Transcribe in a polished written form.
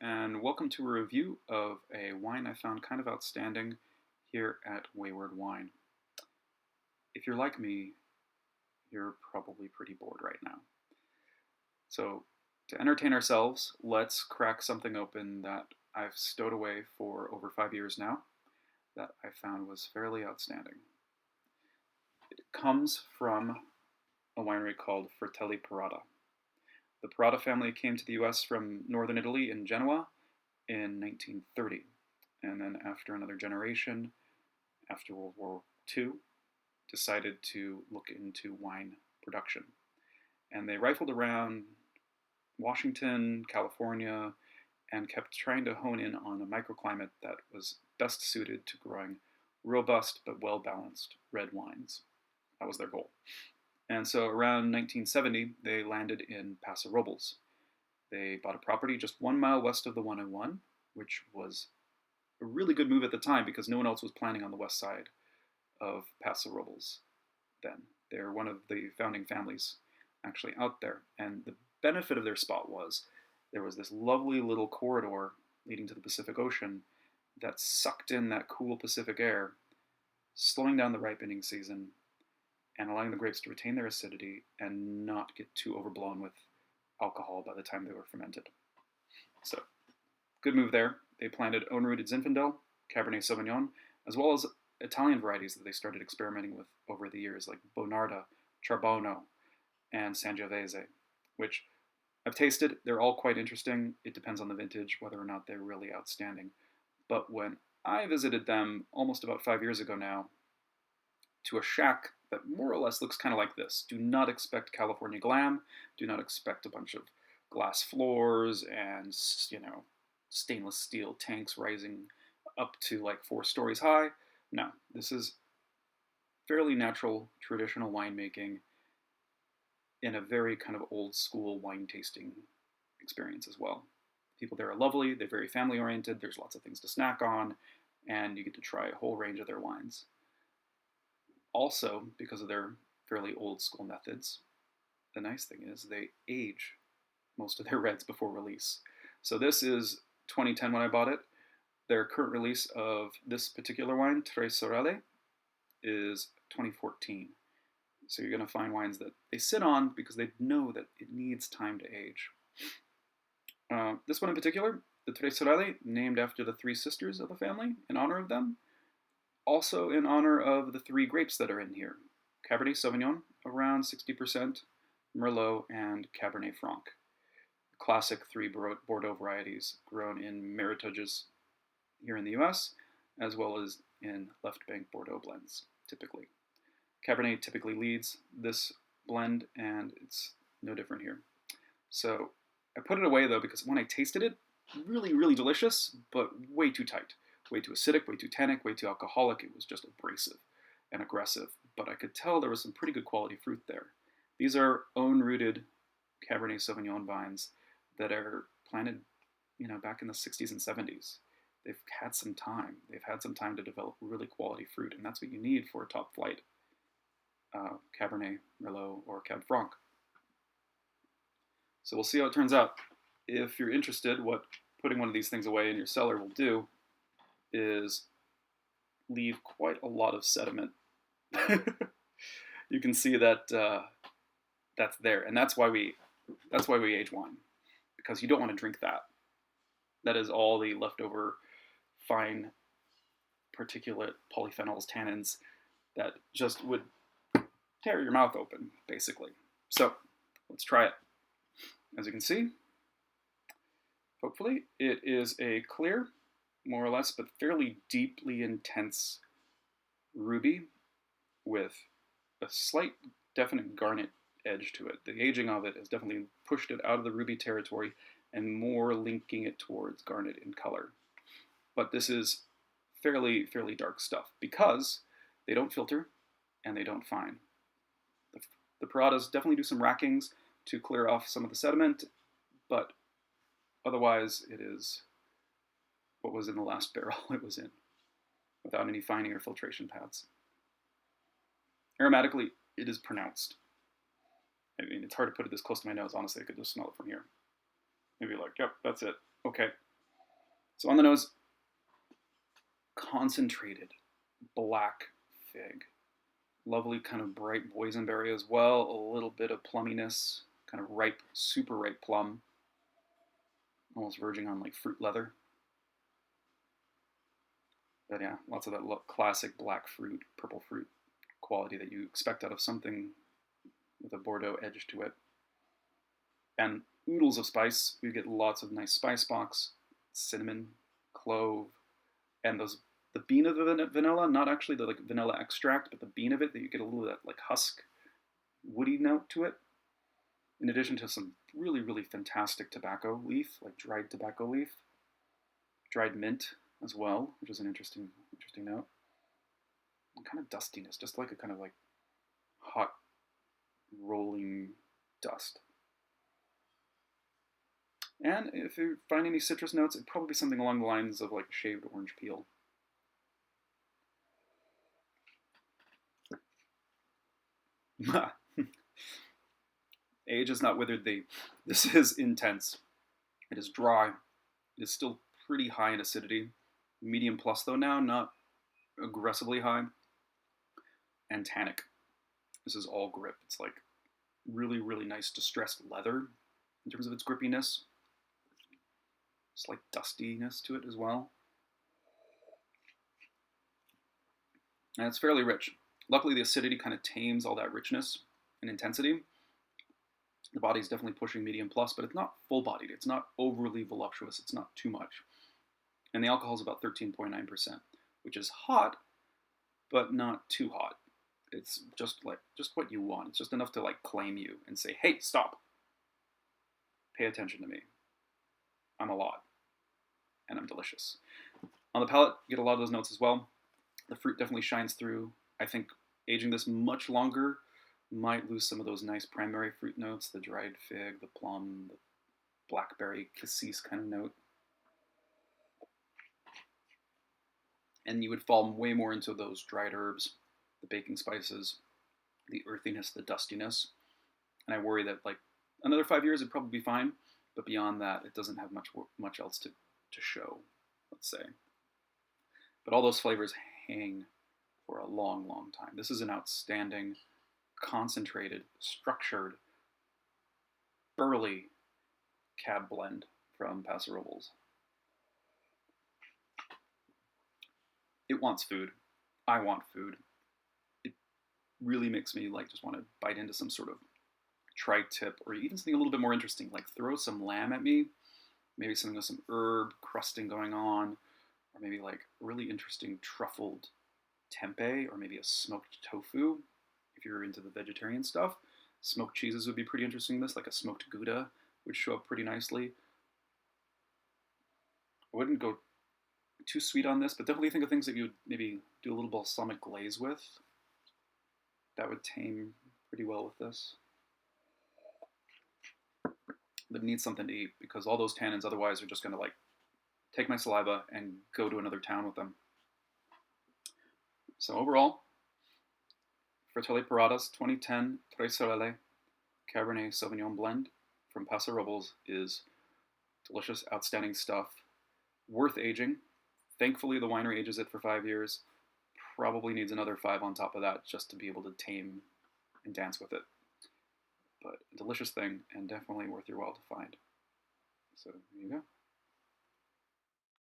and welcome to a review of a wine I found kind of outstanding here at Wayward Wine. If you're like me, you're probably pretty bored right now. So, to entertain ourselves, let's crack something open that I've stowed away for over 5 years now that I found was fairly outstanding. It comes from a winery called Fratelli Perata. The Perata family came to the US from northern Italy in Genoa in 1930. And then after another generation, after World War II, decided to look into wine production. And they rifled around Washington, California, and kept trying to hone in on a microclimate that was best suited to growing robust but well balanced red wines. That was their goal. And so around 1970, they landed in Paso Robles. They bought a property just 1 mile west of the 101, which was a really good move at the time because no one else was planning on the west side of Paso Robles then. They're one of the founding families actually out there. And the benefit of their spot was there was this lovely little corridor leading to the Pacific Ocean that sucked in that cool Pacific air, slowing down the ripening season and allowing the grapes to retain their acidity and not get too overblown with alcohol by the time they were fermented. So, good move there. They planted own-rooted Zinfandel, Cabernet Sauvignon, as well as Italian varieties that they started experimenting with over the years, like Bonarda, Charbono, and Sangiovese, which I've tasted. They're all quite interesting. It depends on the vintage, whether or not they're really outstanding. But when I visited them almost about 5 years ago now, to a shack that more or less looks kind of like this. Do not expect California glam. Do not expect a bunch of glass floors and, stainless steel tanks rising up to like 4 stories high. No, this is fairly natural, traditional winemaking in a very kind of old school wine tasting experience as well. People there are lovely. They're very family oriented. There's lots of things to snack on, and you get to try a whole range of their wines. Also, because of their fairly old school methods, the nice thing is they age most of their reds before release. So this is 2010 when I bought it. Their current release of this particular wine, Tre Sorelle, is 2014. So you're going to find wines that they sit on because they know that it needs time to age. This one in particular, the Tre Sorelle, named after the three sisters of the family in honor of them. Also in honor of the three grapes that are in here. Cabernet Sauvignon, around 60%, Merlot, and Cabernet Franc. Classic three Bordeaux varieties grown in Méritages here in the US, as well as in left bank Bordeaux blends, typically. Cabernet typically leads this blend, and it's no different here. So I put it away though because when I tasted it, really, really delicious, but way too tight. Way too acidic, way too tannic, way too alcoholic. It was just abrasive and aggressive. But I could tell there was some pretty good quality fruit there. These are own-rooted Cabernet Sauvignon vines that are planted, back in the 60s and 70s. They've had some time. They've had some time to develop really quality fruit, and that's what you need for a top flight Cabernet, Merlot, or Cab Franc. So we'll see how it turns out. If you're interested, what putting one of these things away in your cellar will do is leave quite a lot of sediment. You can see that that's there, and that's why we age wine, because you don't want to drink that. That is all the leftover fine particulate polyphenols, tannins that just would tear your mouth open, basically. So let's try it. As you can see, hopefully it is a clear, more or less, but fairly deeply intense ruby with a slight definite garnet edge to it. The aging of it has definitely pushed it out of the ruby territory and more linking it towards garnet in color. But this is fairly dark stuff because they don't filter and they don't fine. The Paratas definitely do some rackings to clear off some of the sediment, but otherwise it is what was in the last barrel it was in, without any fining or filtration pads. Aromatically, it is pronounced. I mean, it's hard to put it this close to my nose. Honestly, I could just smell it from here. Maybe like, yep, that's it. Okay, So on the nose, concentrated black fig. Lovely kind of bright boysenberry as well. A little bit of plumminess, kind of ripe, super ripe plum. Almost verging on like fruit leather. But yeah, lots of that classic black fruit, purple fruit quality that you expect out of something with a Bordeaux edge to it. And oodles of spice. We get lots of nice spice box, cinnamon, clove, and the bean of the vanilla, not actually the like vanilla extract, but the bean of it, that you get a little of that like husk, woody note to it. In addition to some really, really fantastic tobacco leaf, like dried tobacco leaf, dried mint as well, which is an interesting note. And kind of dustiness, just like a kind of like hot rolling dust. And if you find any citrus notes, it'd probably be something along the lines of like shaved orange peel. Age is not withered thee. This is intense. It is dry. It is still pretty high in acidity. Medium plus though now, not aggressively high. And tannic. This is all grip. It's like really, really nice distressed leather in terms of its grippiness. Slight dustiness to it as well. And it's fairly rich. Luckily, the acidity kind of tames all that richness and intensity. The body's definitely pushing medium plus, but it's not full-bodied. It's not overly voluptuous. It's not too much. And the alcohol is about 13.9%, which is hot, but not too hot. It's just what you want. It's just enough to like claim you and say, hey, stop. Pay attention to me. I'm a lot. And I'm delicious. On the palate, you get a lot of those notes as well. The fruit definitely shines through. I think aging this much longer might lose some of those nice primary fruit notes, the dried fig, the plum, the blackberry, cassis kind of note. And you would fall way more into those dried herbs, the baking spices, the earthiness, the dustiness. And I worry that like another 5 years it'd probably be fine, but beyond that it doesn't have much else to show, let's say. But all those flavors hang for a long, long time. This is an outstanding, concentrated, structured, burly cab blend from Paso Robles. It wants food. I want food. It really makes me like just want to bite into some sort of tri-tip, or even something a little bit more interesting, like throw some lamb at me, maybe something with some herb crusting going on, or maybe like really interesting truffled tempeh, or maybe a smoked tofu, if you're into the vegetarian stuff. Smoked cheeses would be pretty interesting in this, like a smoked Gouda would show up pretty nicely. I wouldn't go too sweet on this, but definitely think of things that you would maybe do a little balsamic glaze with. That would tame pretty well with this. But it needs something to eat, because all those tannins otherwise are just going to like take my saliva and go to another town with them. So overall, Fratelli Perata's 2010 Tre Sorelle Cabernet Sauvignon blend from Paso Robles is delicious, outstanding stuff, worth aging. Thankfully, the winery ages it for 5 years. Probably needs another 5 on top of that just to be able to tame and dance with it. But a delicious thing, and definitely worth your while to find. So there you go.